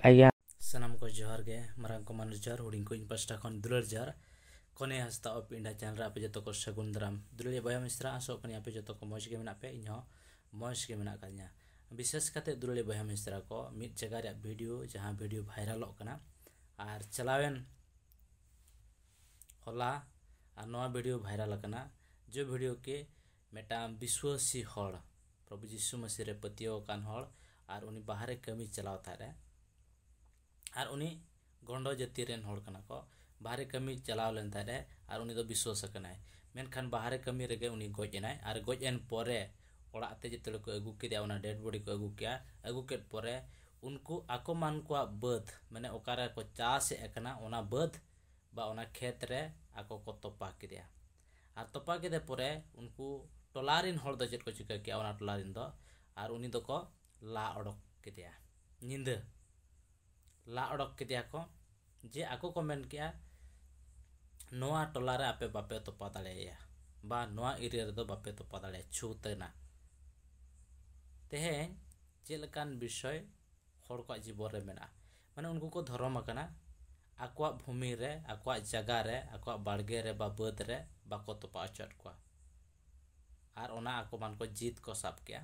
Aya Sanam ko johar ge marang ko manus jar huding ko in pasta kon dular jar kone hasta op inda channel ape joto ko sagun dram dulile boya misra aso kani ape joto ko moj ge mena pe inho moj ge mena kanya বিশেষ kate dulile boya misra ko mid jaga re video jaha video viral ok kana ar chalawen hola ar noa video viral kana jo video ke meta biswasi hor प्रभु यीशु मसीह रे पतियो कान हर और उनी बाहरे कमी चलाव थारे और उनी गंडो जाति रेन हर कना को बाहरे कमी चलाव लेन थारे और उनी दो विश्वास कनाय मेनखान बाहरे कमी रेगे उनी गजनाय और गजन परे ओड़ा ते जतले को अगु केदिया उना डेड बॉडी को अगु किया अगु केट परे उनको आको मान को बद माने ओकारा को चास एकना ओना बद बा ओना खेत रे आको को तोपा केदिया और तोपा केदे परे उनको टोलारिन हर दो चेत को चिका किया ओना टोलारिन दो और उनी दो को ला अडक केदिया निंद ला अडक केदिया को जे आको को मेन किया नोआ टोलारे आपे बापे तोपा दाड़ेया बा नोआ एरिया रे दो बापे तोपा दाड़े छुतेना तेहें चेलकान विषय हर को जीवन रे मेना माने उनको को धर्म कना आकुआ भूमि रे आकुआ जगह रे आकुआ बाड़गे रे बा बद रे बाको तोपा अचट को और ओना आको मान को जीत को साब किया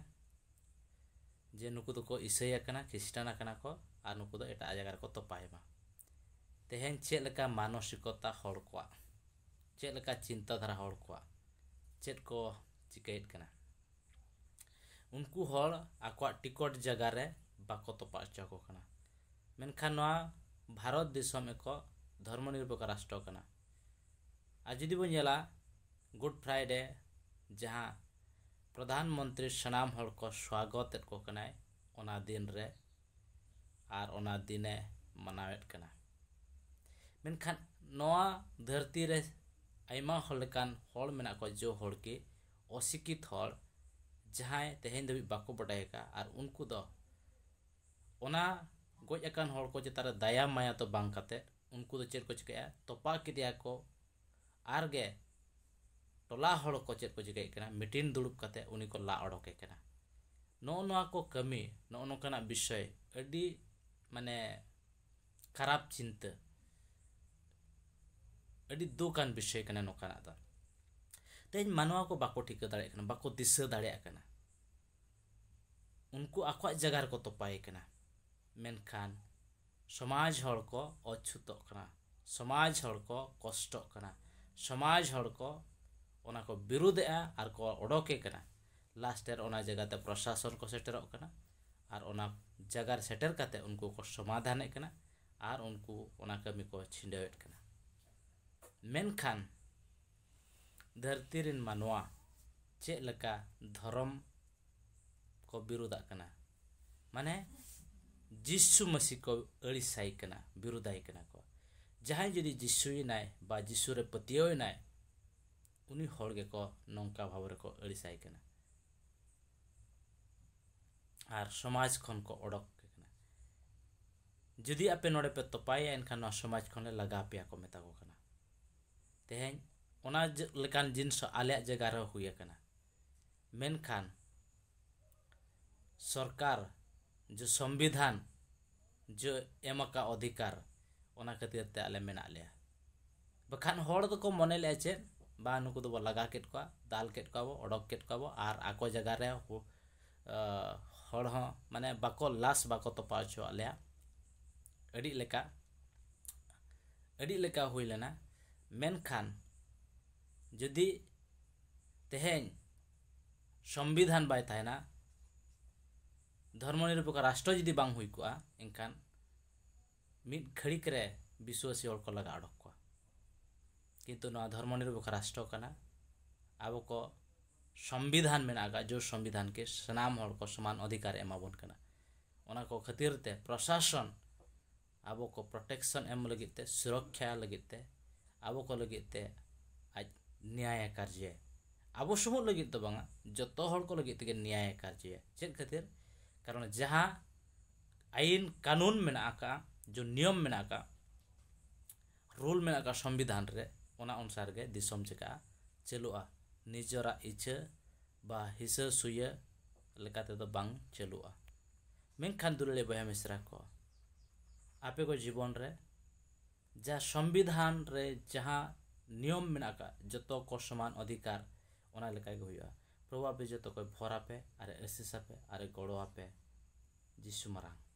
जे नुकु दो को ईसाई कना ख्रिस्टान कना को और नुकु दो एटा जगह को तोपायमा तेहें चेलका मानसिकता हर को चेलका चिंताधारा हर को चेत को चिकायत कना उनको हर आकुआ टिकट जगह रे बाको तोपा अचो को कना मेनखान नोआ भारत देशम एक धर्मनिरपेक्ष राष्ट्र कना आ जुदी बो नेला गुड फ्राइडे जहाँ प्रधानमंत्री सनाम हर को स्वागत को कनाय ओना दिन रे और ओना दिने मनावेत कना मेनखान नोआ धरती रे आइमा हलकान हल मेना को जो हल के अशिक्षित हल जहाँ तेहेन दबी बाको बडाय का और उनको दो ओना गज अकान हल को चेतार दया माया तो बांग काते उनको दो चेत को चिकाया तोपा किदिया को आर गे टोला हड़ को चेत को चिकाय कना मीटिंग दुड़ुब काते उनी को ला अडोके कना नोआ को कमी नोकना विषय अडी माने खराब चिंता अडी दुकान विषय कना नोकना दा तेज मानवा को बाको ठिका दाड़े कना बाको दिशा दाड़े कना उनको आको जगह को तोपाय कना मेनखान समाज हड़ को अछूतो कना समाज हड़ को कष्ट कना समाज हड़ को ओना को विरोधेआ और को ओडोके कना लास्टर ओना जगह ते प्रशासन को सेटरोक कना और ओना जगह सेटर काते उनको को समाधान कना और उनको ओना कमी को छिंडेवेट कना मेनखान धरती रिन मानवा चे लका धर्म को विरोधा कना माने जिसु मसीह को अड़िसाई कना विरोधाई कना को जहां जदि जिसुई नाय बा जिसु रे पतियोय नाय उनी हर गे को नौका भाव रे को अड़िसाई कना और समाज खन को ओडक कना जदि आपे नोडे पे तोपाया एनखान समाज खन लगा पिया को मेता को कना तेहें ओना लेकान जिनस आले जगह रे हुई कना मेनखान सरकार जो संविधान जो एमा का अधिकार ओना खातिर ते आले मेना ले बखान हड़ दो को मने ले चे बा नुकु दो लगा केट को दाल केट को ओडक केट को और आको जगह रे हड़ हो माने बाको लाश बाको तोपा अचो आले अडी लेका हुई लेना मेनखान जदि तेहें संविधान बाय थायना धर्मनिरपेक्ष राष्ट्र जदि बांग हुई को एनखान मिद घड़िक रे विश्वासी हड़ को लगा अडक को किंतु ना धर्मनिरपेक्ष राष्ट्र कना अब को संविधान में आगा जो संविधान के सनाम हड़ को समान अधिकार एमाबन कना ओना को खातिर ते प्रशासन अब को प्रोटेक्शन एम लगिते सुरक्षा लगिते अब को लगिते आज न्याय कार्य अब सब लगित तो बांगा जतो हड़ को लगित के न्याय कार्य चेत खातिर कारण जहाँ आईन कानून में आका जो नियम में आका रूल में आका संविधान रे ओना अनुसार के दिसम चिका चलुआ निजरा इच्छा बा हिसा सुया लेकाते दो बांग चलुआ मेनखान दुलले बया मिश्रा को आपे को जीवन रे जा संविधान रे जहाँ नियम मेना का जतो को समान अधिकार ओना लेका गे हुआ प्रभु आपे जतो को भर आपे आरे आशीष आपे आरे गड़ो आपे जिसु मारांग।